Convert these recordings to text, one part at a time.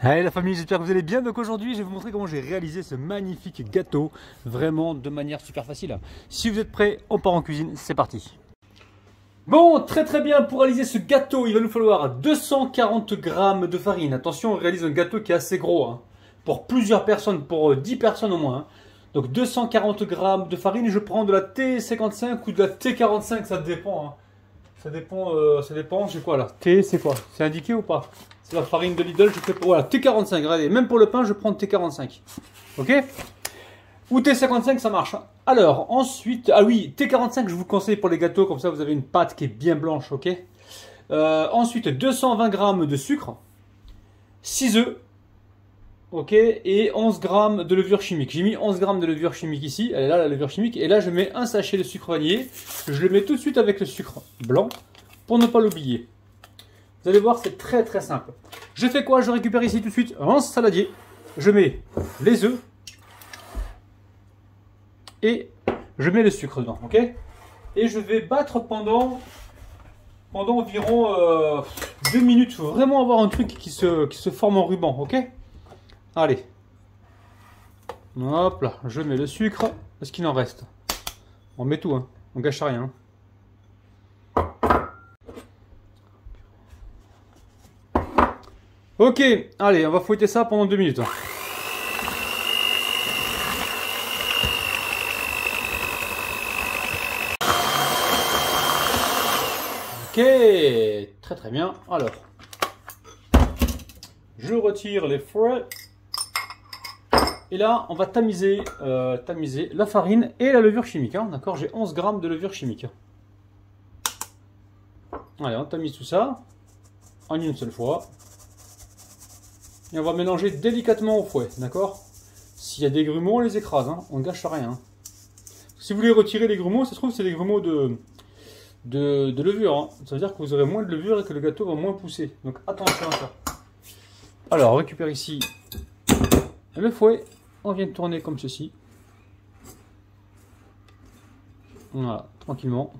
Hey la famille, j'espère que vous allez bien. Donc aujourd'hui, je vais vous montrer comment j'ai réalisé ce magnifique gâteau, vraiment de manière super facile. Si vous êtes prêts, on part en cuisine, c'est parti. Bon, très bien, pour réaliser ce gâteau, il va nous falloir 240 grammes de farine. Attention, on réalise un gâteau qui est assez gros, hein, pour plusieurs personnes, pour 10 personnes au moins. Hein. Donc 240 grammes de farine, je prends de la T55 ou de la T45, ça dépend. Hein. Ça dépend, c'est quoi là? T, c'est quoi? C'est indiqué ou pas? C'est la farine de Lidl, je fais pour, voilà, T45, regardez, même pour le pain, je prends T45. Ok? Ou T55, ça marche. Alors, ensuite, ah oui, T45, je vous conseille pour les gâteaux, comme ça vous avez une pâte qui est bien blanche, ok? Ensuite, 220 grammes de sucre, 6 œufs, ok? Et 11 grammes de levure chimique. J'ai mis 11 grammes de levure chimique ici, elle est là, la levure chimique, et là je mets un sachet de sucre vanillé, je le mets tout de suite avec le sucre blanc, pour ne pas l'oublier. Vous allez voir, c'est très simple. Je fais quoi? Je récupère ici tout de suite un saladier. Je mets les œufs. Et je mets le sucre dedans. Ok? Et je vais battre pendant environ 2 minutes. Il faut vraiment avoir un truc qui se forme en ruban. Ok? Allez. Hop là. Je mets le sucre. Est-ce qu'il en reste? On met tout. Hein. On gâche rien. Ok, allez, on va fouetter ça pendant 2 minutes. Ok, très bien. Alors, je retire les fouets. Et là, on va tamiser la farine et la levure chimique. Hein, d'accord, j'ai 11 grammes de levure chimique. Allez, on tamise tout ça en une seule fois. Et on va mélanger délicatement au fouet, d'accord? S'il y a des grumeaux, on les écrase, hein, on ne gâche rien. Si vous voulez retirer les grumeaux, ça se trouve c'est des grumeaux de levure. Hein. Ça veut dire que vous aurez moins de levure et que le gâteau va moins pousser. Donc attention à ça. Alors, on récupère ici le fouet. On vient de tourner comme ceci. Voilà, tranquillement.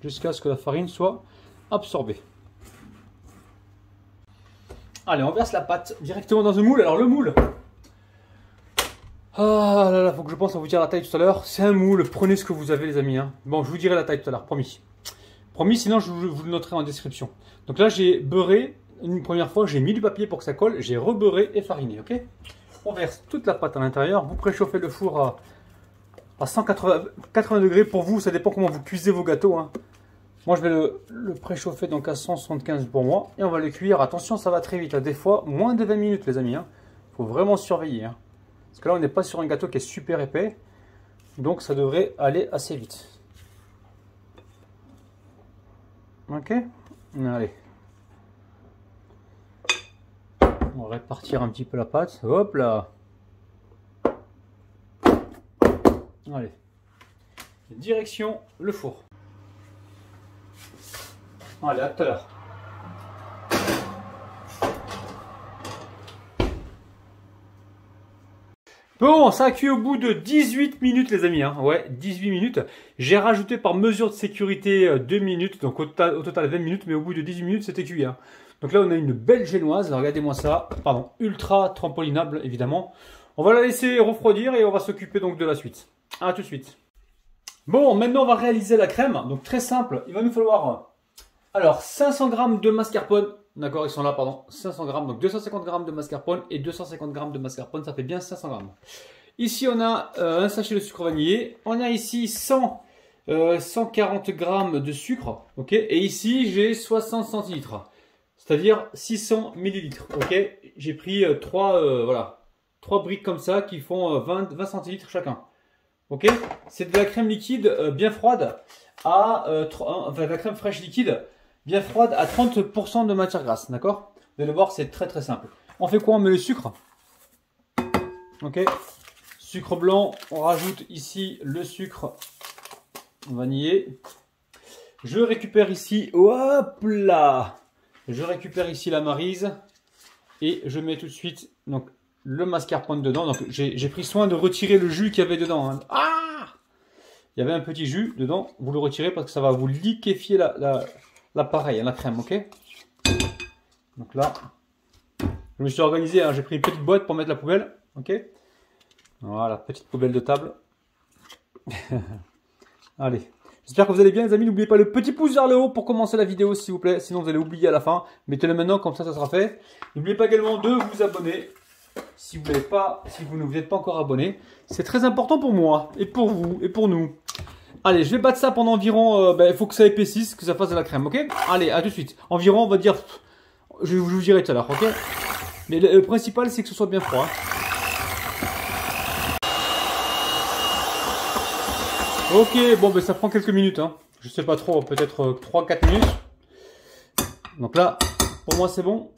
Jusqu'à ce que la farine soit absorbée. Allez, on verse la pâte directement dans un moule. Alors le moule, ah là là, faut que je pense à vous dire la taille tout à l'heure. C'est un moule, prenez ce que vous avez les amis. Hein. Bon, je vous dirai la taille tout à l'heure, promis. Promis, sinon je vous le noterai en description. Donc là, j'ai beurré une première fois, j'ai mis du papier pour que ça colle, j'ai rebeurré et fariné, ok? On verse toute la pâte à l'intérieur, vous préchauffez le four à 180 degrés pour vous, ça dépend comment vous cuisez vos gâteaux. Hein. Moi, je vais le préchauffer donc à 175 pour moi. Et on va le cuire. Attention, ça va très vite. Hein. Des fois, moins de 20 minutes, les amis. Il faut vraiment surveiller. Hein. Parce que là, on n'est pas sur un gâteau qui est super épais. Donc, ça devrait aller assez vite. Ok? Allez. On va répartir un petit peu la pâte. Hop là. Allez. Direction le four. Allez, à tout à l'heure. Bon, ça a cuit au bout de 18 minutes, les amis. Hein. Ouais, 18 minutes. J'ai rajouté par mesure de sécurité 2 minutes. Donc au total 20 minutes. Mais au bout de 18 minutes, c'était cuit. Hein. Donc là, on a une belle génoise. Regardez-moi ça. Pardon, ultra trampolinable, évidemment. On va la laisser refroidir et on va s'occuper donc de la suite. A tout de suite. Bon, maintenant, on va réaliser la crème. Donc très simple. Il va nous falloir... Alors, 500 g de mascarpone, d'accord, ils sont là, pardon, 500 g, donc 250 g de mascarpone et 250 g de mascarpone, ça fait bien 500 g. Ici, on a un sachet de sucre vanillé, on a ici 140 g de sucre, ok, et ici, j'ai 60 centilitres, c'est-à-dire 600 millilitres, ok. J'ai pris 3 briques comme ça qui font 20 centilitres chacun, ok. C'est de la crème liquide bien froide, enfin de la crème fraîche liquide, bien froide à 30% de matière grasse, d'accord? Vous allez voir, c'est très simple. On fait quoi? On met le sucre. Ok. Sucre blanc, on rajoute ici le sucre vanillé. Je récupère ici, hop là! Je récupère ici la maryse et je mets tout de suite donc, le mascarpone dedans. Donc j'ai pris soin de retirer le jus qu'il y avait dedans. Hein. Ah! Il y avait un petit jus dedans, vous le retirez parce que ça va vous liquéfier l'appareil, la crème, ok? Donc là, Je me suis organisé, hein, j'ai pris une petite boîte pour mettre la poubelle. Ok. Voilà, petite poubelle de table. Allez. J'espère que vous allez bien les amis. N'oubliez pas le petit pouce vers le haut pour commencer la vidéo s'il vous plaît. Sinon vous allez oublier à la fin. Mettez-le maintenant, comme ça sera fait. N'oubliez pas également de vous abonner. Si vous ne vous êtes pas encore abonné. C'est très important pour moi. Et pour vous. Et pour nous. Allez, je vais battre ça pendant environ... il faut que ça épaississe, que ça fasse de la crème. Ok. Allez, à tout de suite. Environ, on va dire... Je vous dirai tout à l'heure. Ok. Mais le principal, c'est que ce soit bien froid. Ok, bon, ben ça prend quelques minutes. Hein. Je sais pas trop, peut-être 3-4 minutes. Donc là, pour moi, c'est bon.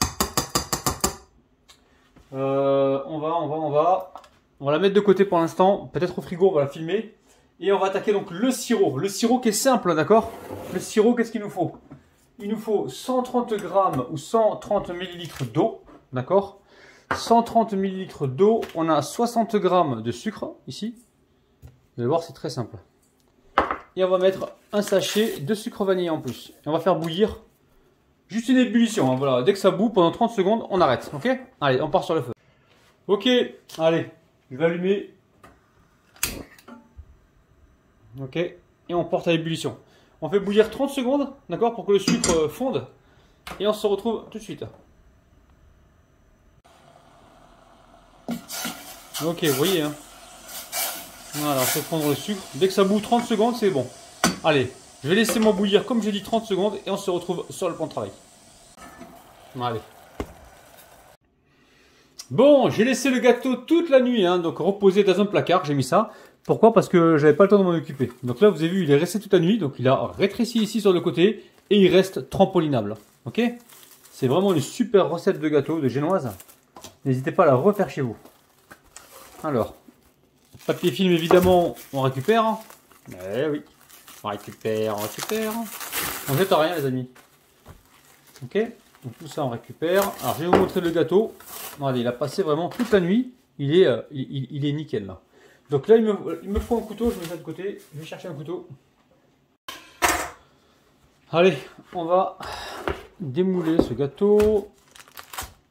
On va la mettre de côté pour l'instant. Peut-être au frigo, on va la filmer. Et on va attaquer donc le sirop. Le sirop qui est simple, d'accord? Le sirop, qu'est-ce qu'il nous faut? Il nous faut 130 grammes ou 130 millilitres d'eau, d'accord? 130 millilitres d'eau. On a 60 grammes de sucre ici. Vous allez voir, c'est très simple. Et on va mettre un sachet de sucre vanillé en plus. Et on va faire bouillir juste une ébullition. Hein, voilà. Dès que ça bout, pendant 30 secondes, on arrête. Ok? Allez, on part sur le feu. Ok, allez, je vais allumer. Ok, et on porte à l'ébullition. On fait bouillir 30 secondes, d'accord, pour que le sucre fonde. Et on se retrouve tout de suite. Ok, vous voyez, hein. Voilà, on fait fondre le sucre. Dès que ça bout 30 secondes, c'est bon. Allez, je vais laisser moi bouillir comme j'ai dit 30 secondes et on se retrouve sur le plan de travail. Allez. Bon, j'ai laissé le gâteau toute la nuit, hein, donc reposé dans un placard, j'ai mis ça. Pourquoi? Parce que j'avais pas le temps de m'en occuper. Donc là, vous avez vu, il est resté toute la nuit, donc il a rétréci ici sur le côté et il reste trampolinable. Ok? C'est vraiment une super recette de gâteau de génoise. N'hésitez pas à la refaire chez vous. Alors. Papier film, évidemment, on récupère. Eh oui, on récupère. On jette rien, les amis. Ok, donc tout ça, on récupère. Alors, je vais vous montrer le gâteau. Regardez, il a passé vraiment toute la nuit. Il est nickel, là. Donc là, il me faut un couteau. Je mets ça de côté. Je vais chercher un couteau. Allez, on va démouler ce gâteau.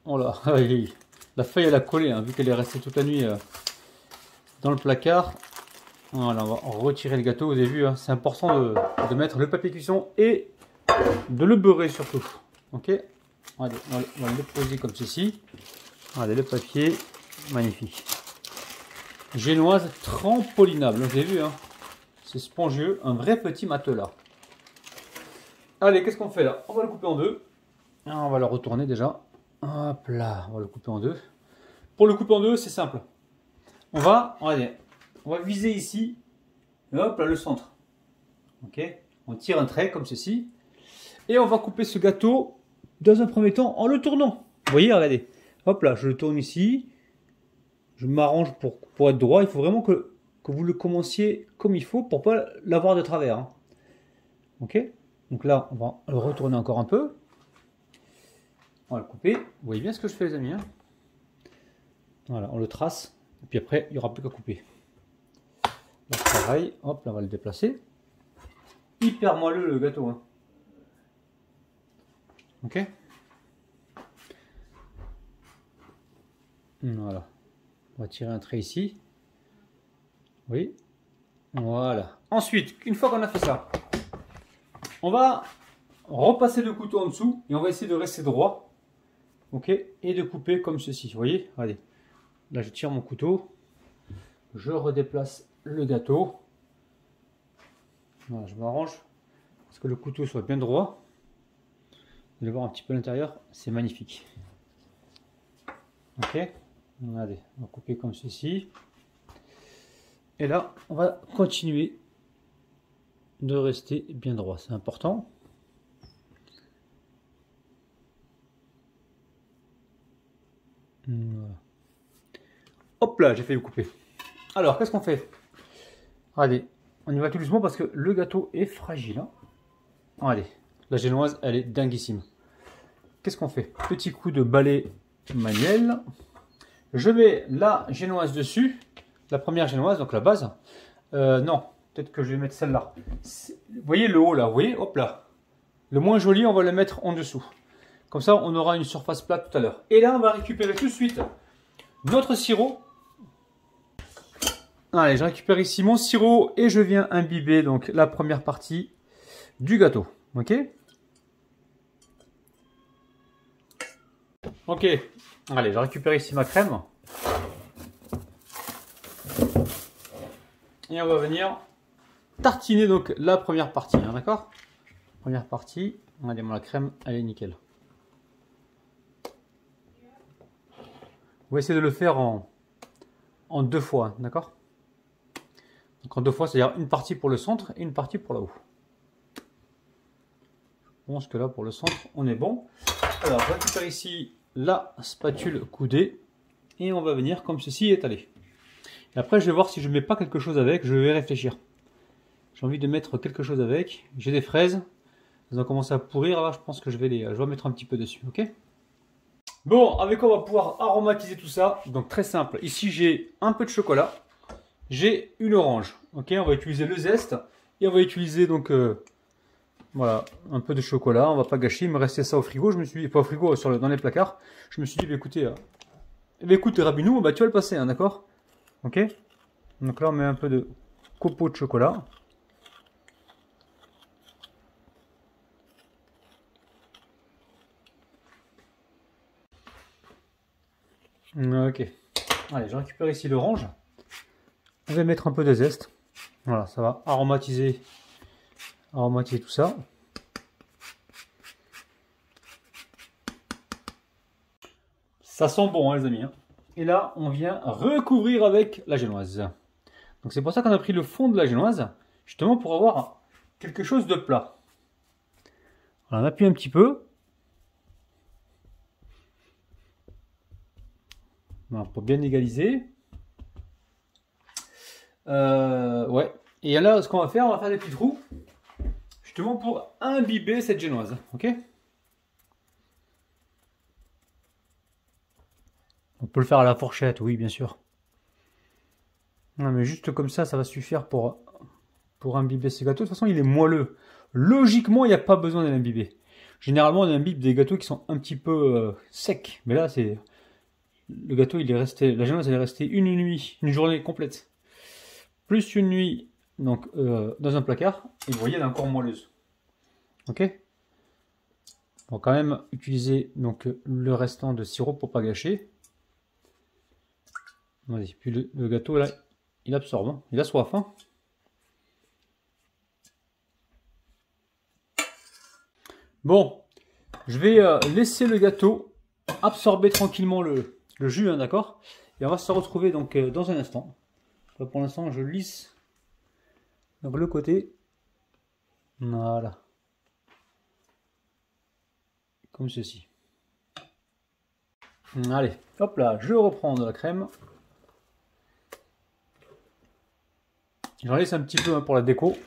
Oh là, la feuille, elle a collé, hein, vu qu'elle est restée toute la nuit... dans le placard. Voilà, on va retirer le gâteau. Vous avez vu, hein, c'est important de mettre le papier cuisson et de le beurrer surtout. Ok, allez, on va le poser comme ceci. Allez, le papier, magnifique. Génoise trampolinable. Vous avez vu, hein, c'est spongieux, un vrai petit matelas. Allez, qu'est-ce qu'on fait là? On va le couper en deux. On va le retourner déjà. Hop là, on va le couper en deux. Pour le couper en deux, c'est simple. On va viser ici, et hop là, le centre. Ok, on tire un trait comme ceci, et on va couper ce gâteau dans un premier temps en le tournant. Vous voyez, regardez, hop là, je le tourne ici, je m'arrange pour être droit. Il faut vraiment que vous le commenciez comme il faut pour pas l'avoir de travers. Hein. Ok, donc là, on va le retourner encore un peu. On va le couper. Vous voyez bien ce que je fais, les amis. Hein, voilà, on le trace. Et puis après, il n'y aura plus qu'à couper. Là, pareil, hop, là, on va le déplacer. Hyper moelleux le gâteau. Hein. Ok. Voilà. On va tirer un trait ici. Oui. Voilà. Ensuite, une fois qu'on a fait ça, on va repasser le couteau en dessous et on va essayer de rester droit. Ok. Et de couper comme ceci. Vous voyez? Regardez. Là, je tire mon couteau, je redéplace le gâteau. Voilà, je m'arrange parce que le couteau soit bien droit. Vous allez voir un petit peu l'intérieur, c'est magnifique. Ok, allez, on va couper comme ceci. Et là, on va continuer de rester bien droit, c'est important. Voilà. Hop là, j'ai fait le couper. Alors, qu'est-ce qu'on fait? Allez, on y va tout doucement parce que le gâteau est fragile. Hein. Allez, la génoise, elle est dinguissime. Qu'est-ce qu'on fait? Petit coup de balai manuel. Je mets la génoise dessus. La première génoise, donc la base. Non, peut-être que je vais mettre celle-là. Vous voyez le haut là, vous voyez? Hop là. Le moins joli, on va le mettre en dessous. Comme ça, on aura une surface plate tout à l'heure. Et là, on va récupérer tout de suite notre sirop. Allez, je récupère ici mon sirop et je viens imbiber donc la première partie du gâteau. Ok? Ok. Allez, je récupère ici ma crème. Et on va venir tartiner donc la première partie, hein, d'accord? Première partie, regardez moi la crème, elle est nickel. On va essayer de le faire en deux fois, d'accord? Donc en deux fois, c'est-à-dire une partie pour le centre et une partie pour là-haut. Je pense que là pour le centre, on est bon. Alors, je récupère ici la spatule coudée et on va venir comme ceci étaler. Et après, je vais voir si je ne mets pas quelque chose avec, je vais réfléchir. J'ai envie de mettre quelque chose avec. J'ai des fraises. Elles ont commencé à pourrir. Là, je pense que je vais mettre un petit peu dessus. Ok? Bon, avec quoi on va pouvoir aromatiser tout ça? Donc, très simple. Ici, j'ai un peu de chocolat. J'ai une orange. Ok? On va utiliser le zeste. Et on va utiliser donc, voilà, un peu de chocolat. On va pas gâcher. Il me restait ça au frigo. Je me suis dit, pas au frigo, dans les placards. Je me suis dit, bah, écoutez, écoute, Rabinou, bah, tu vas le passer, hein, d'accord? Ok? Donc là, on met un peu de copeaux de chocolat. Ok. Allez, je récupère ici l'orange. Je vais mettre un peu de zeste. Voilà, ça va aromatiser tout ça. Ça sent bon, hein, les amis. Hein. Et là, on vient recouvrir avec la génoise. Donc c'est pour ça qu'on a pris le fond de la génoise, justement pour avoir quelque chose de plat. Alors, on appuie un petit peu. Voilà, pour bien égaliser. Ouais. Et là, ce qu'on va faire, on va faire des petits trous, justement pour imbiber cette génoise. Ok? On peut le faire à la fourchette, oui, bien sûr. Non, mais juste comme ça va suffire pour imbiber ces gâteaux. De toute façon, il est moelleux. Logiquement, il n'y a pas besoin de l'imbiber. Généralement, on imbibe des gâteaux qui sont un petit peu secs. Mais là, c'est le gâteau, il est resté, la génoise, elle est restée une nuit, une journée complète. Plus une nuit donc dans un placard. Et vous voyez, elle est encore moelleuse. Ok? On va quand même utiliser donc le restant de sirop pour pas gâcher. Vas-y. Puis le gâteau là, il absorbe. Hein. Il a soif. Hein. Bon, je vais laisser le gâteau absorber tranquillement le jus, hein, d'accord? Et on va se retrouver donc dans un instant. Là, pour l'instant, je lisse donc le côté. Voilà. Comme ceci. Allez, hop là, je reprends de la crème. J'en laisse un petit peu hein, pour la déco.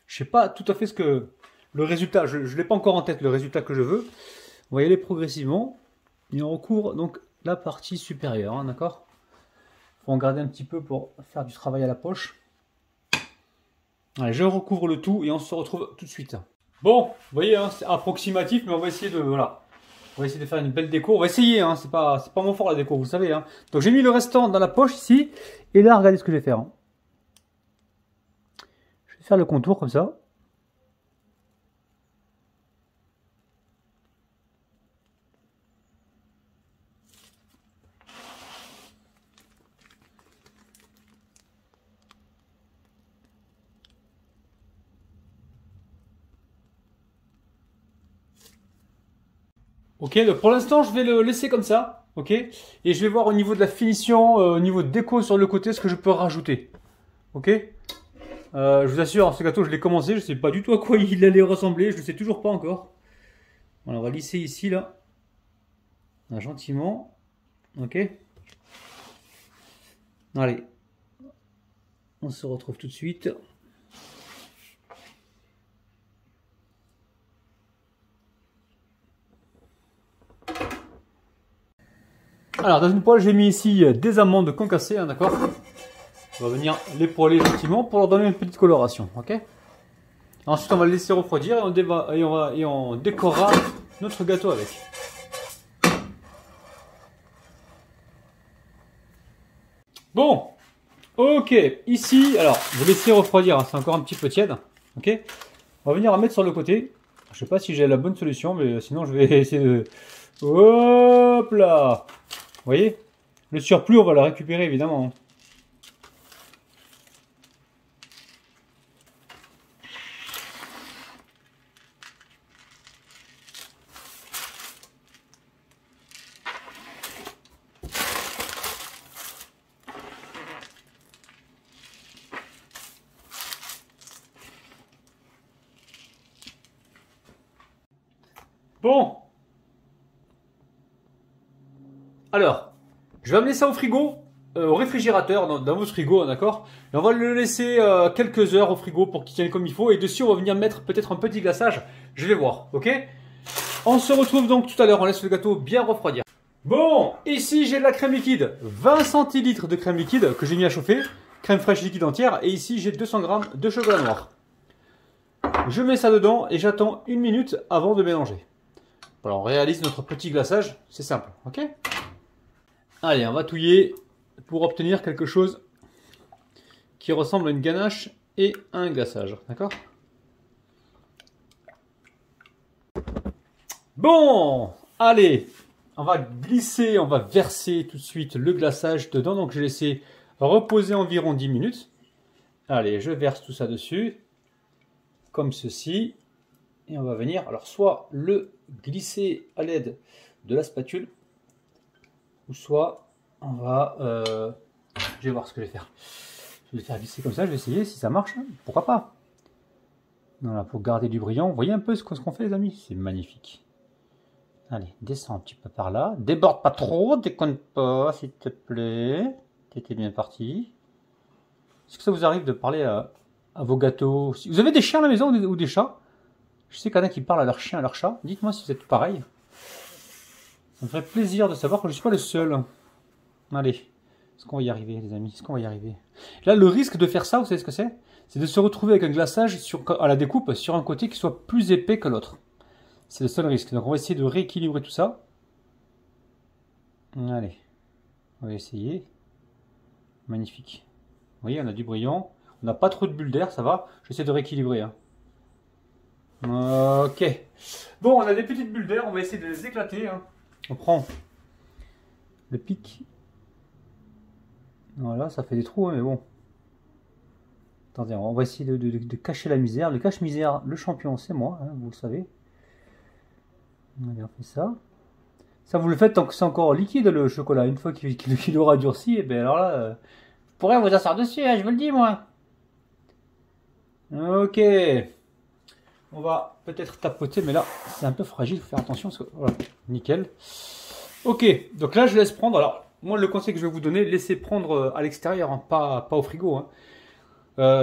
Je sais pas tout à fait ce que le résultat, je ne l'ai pas encore en tête le résultat que je veux. On va y aller progressivement. Et on recouvre donc la partie supérieure, hein, d'accord? Faut en garder un petit peu pour faire du travail à la poche. Allez, je recouvre le tout et on se retrouve tout de suite. Bon, vous voyez, hein, c'est approximatif, mais on va essayer de voilà. On va essayer de faire une belle déco. On va essayer, hein, c'est pas mon fort la déco, vous savez. Hein. Donc j'ai mis le restant dans la poche ici. Et là, regardez ce que je vais faire. Hein. Je vais faire le contour comme ça. Ok, donc pour l'instant, je vais le laisser comme ça. Ok, et je vais voir au niveau de la finition, au niveau de déco sur le côté, ce que je peux rajouter. Ok. Je vous assure, ce gâteau, je l'ai commencé, je ne sais pas du tout à quoi il allait ressembler, je ne sais toujours pas encore. Voilà, on va lisser ici, là. Là, gentiment. Ok. Allez. On se retrouve tout de suite. Alors, dans une poêle, j'ai mis ici des amandes concassées, hein, d'accord? On va venir les poêler gentiment pour leur donner une petite coloration, ok? Ensuite, on va le laisser refroidir et on décorera notre gâteau avec. Bon, ok, ici, alors, je vais laisser refroidir, hein, c'est encore un petit peu tiède, ok. On va venir en mettre sur le côté. Je sais pas si j'ai la bonne solution, mais sinon je vais essayer de... Hop là! Vous voyez? Le surplus, on va le récupérer évidemment. Bon. Alors, je vais amener ça au frigo, au réfrigérateur, dans votre frigo, d'accord? Et on va le laisser quelques heures au frigo pour qu'il tienne comme il faut. Et dessus, on va venir mettre peut-être un petit glaçage. Je vais voir, ok? On se retrouve donc tout à l'heure. On laisse le gâteau bien refroidir. Bon, ici j'ai de la crème liquide. 20 centilitres de crème liquide que j'ai mis à chauffer. Crème fraîche liquide entière. Et ici, j'ai 200 grammes de chocolat noir. Je mets ça dedans et j'attends 1 minute avant de mélanger. Voilà, on réalise notre petit glaçage, c'est simple, ok? Allez, on va touiller pour obtenir quelque chose qui ressemble à une ganache et un glaçage, d'accord? Bon, allez, on va glisser, on va verser tout de suite le glaçage dedans. Donc, je vais laisser reposer environ 10 minutes. Allez, je verse tout ça dessus, comme ceci. Et on va venir, alors soit le glisser à l'aide de la spatule, ou soit on va, je vais voir ce que je vais faire. Je vais le faire glisser comme ça, je vais essayer si ça marche, pourquoi pas. Voilà, pour garder du brillant, vous voyez un peu ce qu'on fait les amis, c'est magnifique. Allez, descends un petit peu par là, déborde pas trop, déconne pas s'il te plaît, t'étais bien parti. Est-ce que ça vous arrive de parler à vos gâteaux? Vous avez des chiens à la maison ou des chats? Je sais qu'il y en a qui parlent à leur chien, à leur chat. Dites-moi si vous êtes pareil. Ça me ferait plaisir de savoir que je ne suis pas le seul. Allez, est-ce qu'on va y arriver, les amis? Est-ce qu'on va y arriver? Là, le risque de faire ça, vous savez ce que c'est? C'est de se retrouver avec un glaçage à la découpe sur un côté qui soit plus épais que l'autre. C'est le seul risque. Donc, on va essayer de rééquilibrer tout ça. Allez, on va essayer. Magnifique. Vous voyez, on a du brillant. On n'a pas trop de bulles d'air, ça va. J'essaie de rééquilibrer, hein. Ok. Bon, on a des petites bulles d'air, on va essayer de les éclater. Hein. On prend le pic. Voilà, ça fait des trous, hein, mais bon. Attendez, on va essayer de cacher la misère. Le cache-misère, le champion, c'est moi, hein, vous le savez. Allez, on fait ça. Ça, vous le faites tant que c'est encore liquide, le chocolat. Une fois qu'il aura durci, et bien alors là, je pourrais vous asseoir dessus, hein, je vous le dis, moi. Ok. On va peut-être tapoter, mais là, c'est un peu fragile, il faut faire attention. Parce que, voilà, nickel. Ok, donc là, je laisse prendre. Alors, moi, le conseil que je vais vous donner, laissez prendre à l'extérieur, hein, pas au frigo. Hein.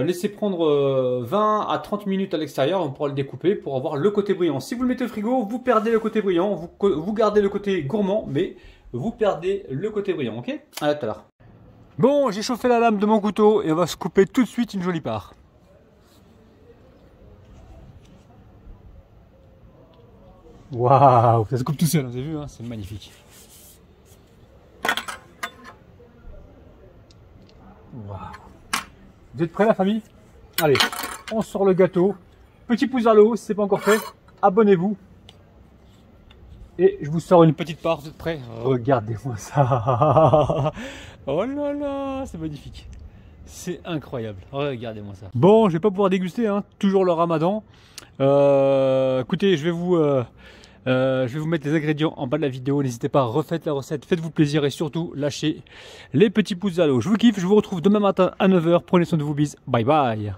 Laissez prendre 20 à 30 minutes à l'extérieur, on pourra le découper pour avoir le côté brillant. Si vous le mettez au frigo, vous perdez le côté brillant, vous gardez le côté gourmand, mais vous perdez le côté brillant, ok? À tout à l'heure. Bon, j'ai chauffé la lame de mon couteau et on va se couper tout de suite une jolie part. Waouh, ça se coupe tout seul, vous avez vu, hein, c'est magnifique. Waouh. Vous êtes prêts la famille? Allez, on sort le gâteau. Petit pouce vers le haut si ce n'est pas encore fait. Abonnez-vous. Et je vous sors une petite part, vous êtes prêts? Regardez-moi ça. Oh là là, c'est magnifique. C'est incroyable. Regardez-moi ça. Bon, je vais pas pouvoir déguster, hein, toujours le ramadan. Écoutez, je vais vous mettre les ingrédients en bas de la vidéo. N'hésitez pas, refaites la recette, faites-vous plaisir et surtout lâchez les petits pouces vers le haut. Je vous kiffe, je vous retrouve demain matin à 9 h. Prenez soin de vous, bis. Bye bye.